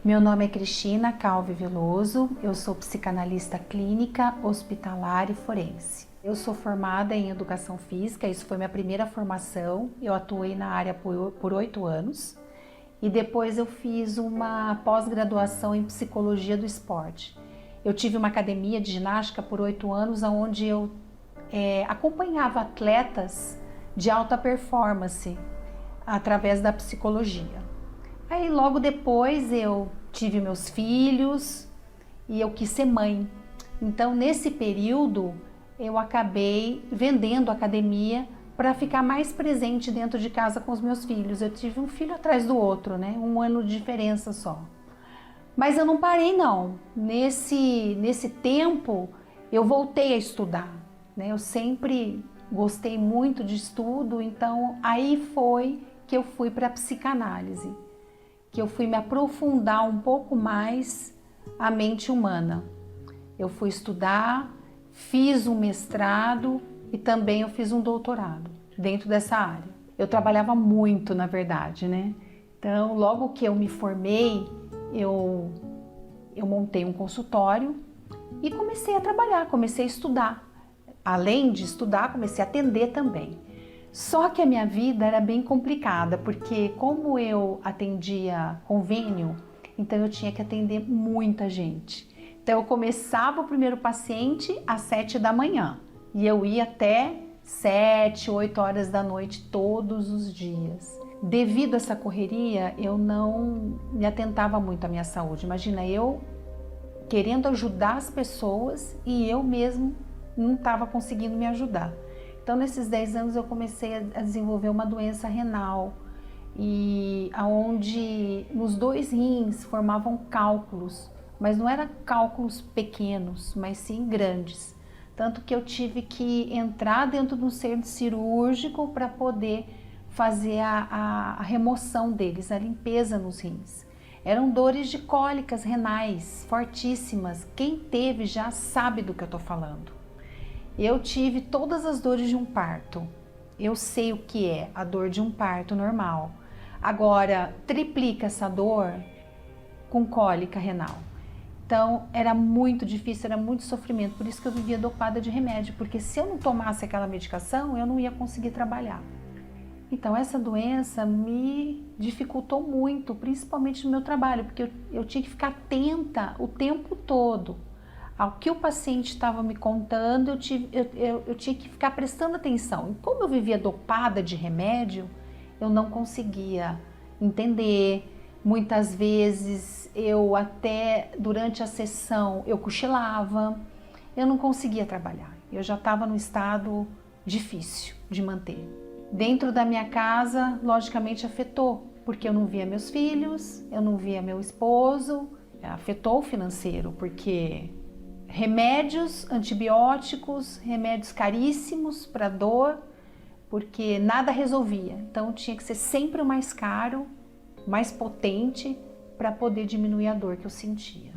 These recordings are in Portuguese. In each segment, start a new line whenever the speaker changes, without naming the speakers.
Meu nome é Cristina Calvi Veloso, eu sou psicanalista clínica, hospitalar e forense. Eu sou formada em Educação Física, isso foi minha primeira formação, eu atuei na área por 8 anos e depois eu fiz uma pós-graduação em Psicologia do Esporte. Eu tive uma academia de ginástica por 8 anos, onde eu acompanhava atletas de alta performance através da psicologia. Aí logo depois eu tive meus filhos e eu quis ser mãe. Então nesse período eu acabei vendendo a academia para ficar mais presente dentro de casa com os meus filhos. Eu tive um filho atrás do outro, né? 1 ano de diferença só. Mas eu não parei não. Nesse tempo eu voltei a estudar, né? Eu sempre gostei muito de estudo, então aí foi que eu fui para a psicanálise, que eu fui me aprofundar um pouco mais a mente humana. Eu fui estudar, fiz um mestrado e também eu fiz um doutorado dentro dessa área. Eu trabalhava muito, na verdade, né? Então, logo que eu me formei, eu montei um consultório e comecei a trabalhar, comecei a estudar. Além de estudar, comecei a atender também. Só que a minha vida era bem complicada, porque como eu atendia convênio, então eu tinha que atender muita gente. Então eu começava o primeiro paciente às 7 da manhã e eu ia até 7, 8 horas da noite todos os dias. Devido a essa correria, eu não me atentava muito à minha saúde. Imagina, eu querendo ajudar as pessoas e eu mesmo não estava conseguindo me ajudar. Então, nesses 10 anos eu comecei a desenvolver uma doença renal e aonde nos 2 rins formavam cálculos, mas não eram cálculos pequenos, mas sim grandes. Tanto que eu tive que entrar dentro de um centro cirúrgico para poder fazer a remoção deles, a limpeza nos rins. Eram dores de cólicas renais fortíssimas. Quem teve já sabe do que eu estou falando. Eu tive todas as dores de um parto. Eu sei o que é a dor de um parto normal. Agora, triplica essa dor com cólica renal. Então, era muito difícil, era muito sofrimento. Por isso que eu vivia dopada de remédio, porque se eu não tomasse aquela medicação, eu não ia conseguir trabalhar. Então, essa doença me dificultou muito, principalmente no meu trabalho, porque eu tinha que ficar atenta o tempo todo ao que o paciente estava me contando. Eu tinha que ficar prestando atenção. E como eu vivia dopada de remédio, eu não conseguia entender. Muitas vezes eu até durante a sessão eu cochilava, eu não conseguia trabalhar. Eu já estava num estado difícil de manter. Dentro da minha casa, logicamente afetou, porque eu não via meus filhos, eu não via meu esposo, afetou o financeiro, porque remédios, antibióticos, remédios caríssimos para dor, porque nada resolvia. Então tinha que ser sempre o mais caro, mais potente, para poder diminuir a dor que eu sentia.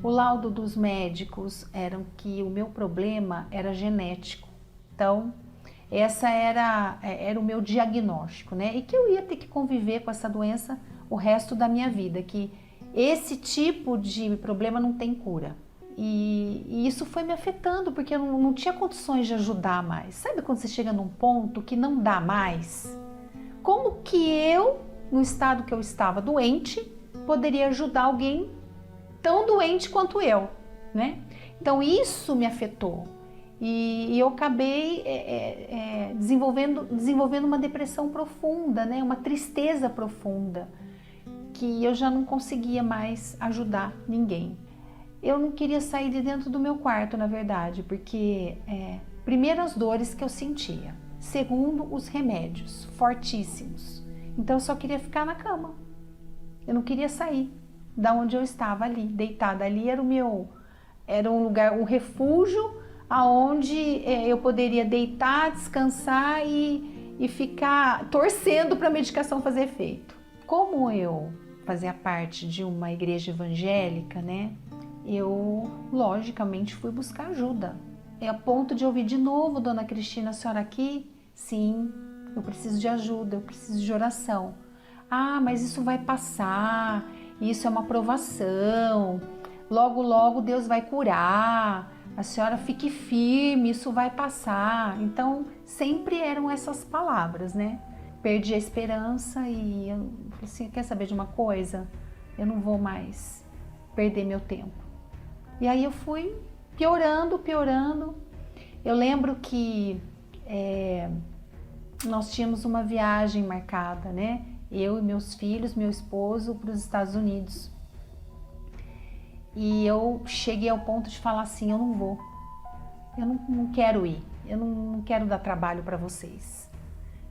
O laudo dos médicos era que o meu problema era genético. Então essa era o meu diagnóstico, né? E que eu ia ter que conviver com essa doença o resto da minha vida, que esse tipo de problema não tem cura. E isso foi me afetando, porque eu não tinha condições de ajudar mais. Sabe quando você chega num ponto que não dá mais? Como que eu, no estado que eu estava doente, poderia ajudar alguém tão doente quanto eu, né? Então isso me afetou. E eu acabei desenvolvendo uma depressão profunda, né? Uma tristeza profunda, que eu já não conseguia mais ajudar ninguém. Eu não queria sair de dentro do meu quarto, na verdade, porque primeiro as dores que eu sentia, segundo os remédios fortíssimos. Então eu só queria ficar na cama. Eu não queria sair da onde eu estava ali, deitada. Ali era um lugar, um refúgio aonde eu poderia deitar, descansar e ficar torcendo para a medicação fazer efeito. Como eu fazia parte de uma igreja evangélica, né? Eu, logicamente, fui buscar ajuda. É a ponto de ouvir de novo: Dona Cristina, a senhora aqui? Sim, eu preciso de ajuda, eu preciso de oração. Ah, mas isso vai passar, isso é uma provação, logo, logo Deus vai curar, a senhora fique firme, isso vai passar. Então, sempre eram essas palavras, né? Perdi a esperança e eu falei assim, quer saber de uma coisa? Eu não vou mais perder meu tempo. E aí eu fui piorando, piorando. Eu lembro que nós tínhamos uma viagem marcada, né? Eu e meus filhos, meu esposo, para os Estados Unidos. E eu cheguei ao ponto de falar assim, eu não vou. Eu não quero ir. Eu não quero dar trabalho para vocês.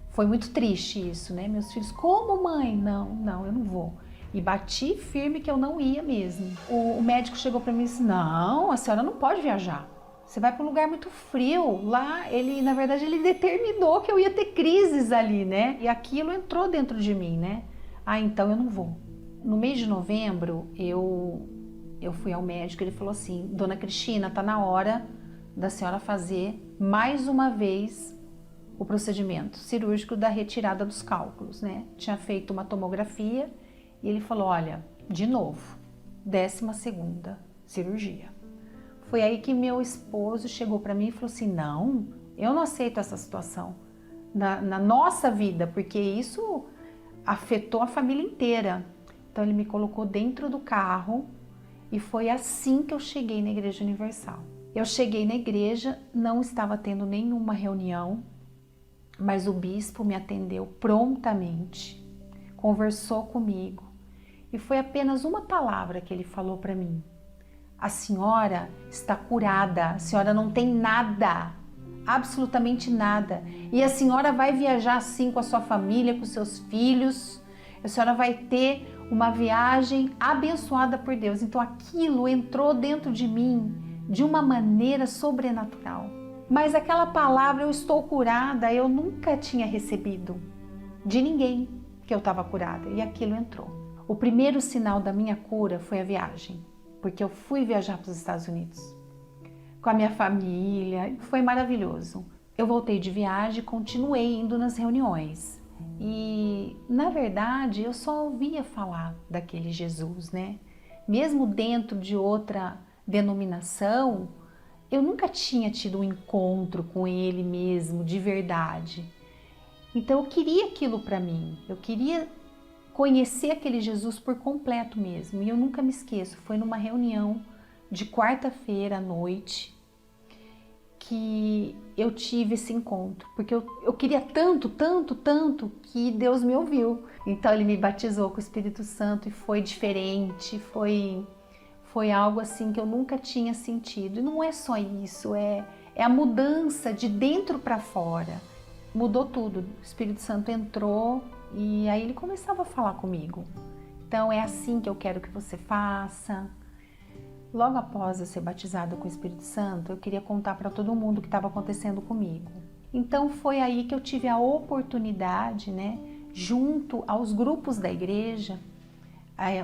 Foi muito triste isso, né? Meus filhos, como mãe? Não, eu não vou. E bati firme que eu não ia mesmo. O médico chegou para mim e disse, não, a senhora não pode viajar. Você vai para um lugar muito frio. Lá, na verdade, ele determinou que eu ia ter crises ali, né? E aquilo entrou dentro de mim, né? Ah, então eu não vou. No mês de novembro, eu fui ao médico, ele falou assim, Dona Cristina, tá na hora da senhora fazer mais uma vez o procedimento cirúrgico da retirada dos cálculos, né? Tinha feito uma tomografia e ele falou, olha, de novo, 12ª cirurgia. Foi aí que meu esposo chegou para mim e falou assim, não, eu não aceito essa situação na nossa vida, porque isso afetou a família inteira. Então ele me colocou dentro do carro e foi assim que eu cheguei na Igreja Universal. Eu cheguei na igreja, não estava tendo nenhuma reunião, mas o bispo me atendeu prontamente, conversou comigo e foi apenas uma palavra que ele falou para mim. A senhora está curada, a senhora não tem nada, absolutamente nada. E a senhora vai viajar assim com a sua família, com seus filhos, a senhora vai ter uma viagem abençoada por Deus. Então aquilo entrou dentro de mim de uma maneira sobrenatural. Mas aquela palavra, eu estou curada, eu nunca tinha recebido de ninguém que eu estava curada. E aquilo entrou. O primeiro sinal da minha cura foi a viagem, porque eu fui viajar para os Estados Unidos com a minha família, foi maravilhoso. Eu voltei de viagem e continuei indo nas reuniões. E, na verdade, eu só ouvia falar daquele Jesus, né? Mesmo dentro de outra denominação, eu nunca tinha tido um encontro com ele mesmo, de verdade. Então eu queria aquilo para mim, eu queria conhecer aquele Jesus por completo mesmo. E eu nunca me esqueço, foi numa reunião de quarta-feira à noite que eu tive esse encontro, porque eu queria tanto, tanto, tanto que Deus me ouviu. Então ele me batizou com o Espírito Santo e foi diferente, foi algo assim que eu nunca tinha sentido. E não é só isso, é a mudança de dentro para fora. Mudou tudo, o Espírito Santo entrou e aí ele começava a falar comigo. Então é assim que eu quero que você faça. Logo após eu ser batizada com o Espírito Santo, eu queria contar para todo mundo o que estava acontecendo comigo. Então foi aí que eu tive a oportunidade, né, junto aos grupos da igreja,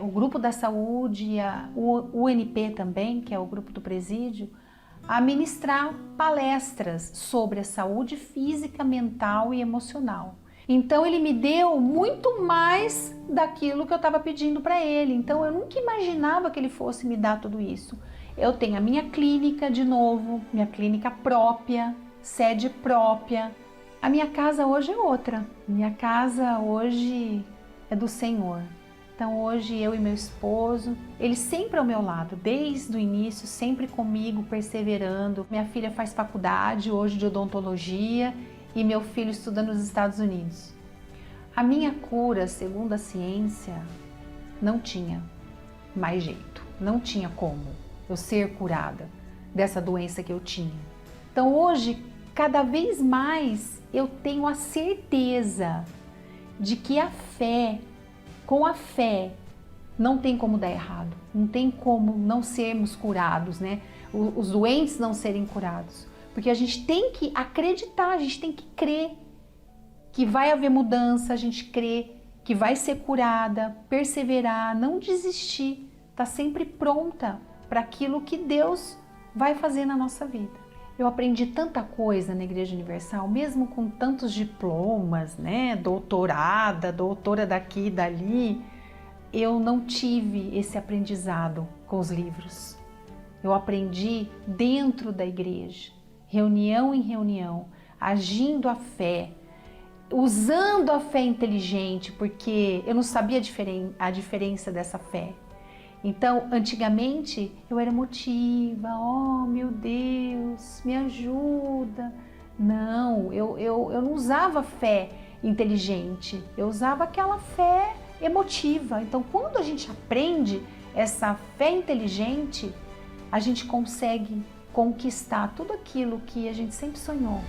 o grupo da saúde, o UNP também, que é o grupo do presídio, a ministrar palestras sobre a saúde física, mental e emocional. Então ele me deu muito mais daquilo que eu estava pedindo para ele. Então eu nunca imaginava que ele fosse me dar tudo isso. Eu tenho a minha clínica de novo, minha clínica própria, sede própria. A minha casa hoje é outra. Minha casa hoje é do Senhor. Então hoje eu e meu esposo, ele sempre ao meu lado, desde o início, sempre comigo, perseverando. Minha filha faz faculdade hoje de odontologia e meu filho estuda nos Estados Unidos. A minha cura, segundo a ciência, não tinha mais jeito, não tinha como eu ser curada dessa doença que eu tinha. Então hoje, cada vez mais, eu tenho a certeza de que com a fé, não tem como dar errado, não tem como não sermos curados, né? Os doentes não serem curados. Porque a gente tem que acreditar, a gente tem que crer que vai haver mudança, a gente crê que vai ser curada, perseverar, não desistir, tá sempre pronta para aquilo que Deus vai fazer na nossa vida. Eu aprendi tanta coisa na Igreja Universal, mesmo com tantos diplomas, né? Doutora daqui e dali. eu não tive esse aprendizado com os livros. Eu aprendi dentro da igreja, reunião em reunião, agindo a fé, usando a fé inteligente, porque eu não sabia a diferença dessa fé. Então, antigamente, eu era emotiva, oh meu Deus, me ajuda. Não, eu não usava fé inteligente, eu usava aquela fé emotiva. Então, quando a gente aprende essa fé inteligente, a gente consegue conquistar tudo aquilo que a gente sempre sonhou.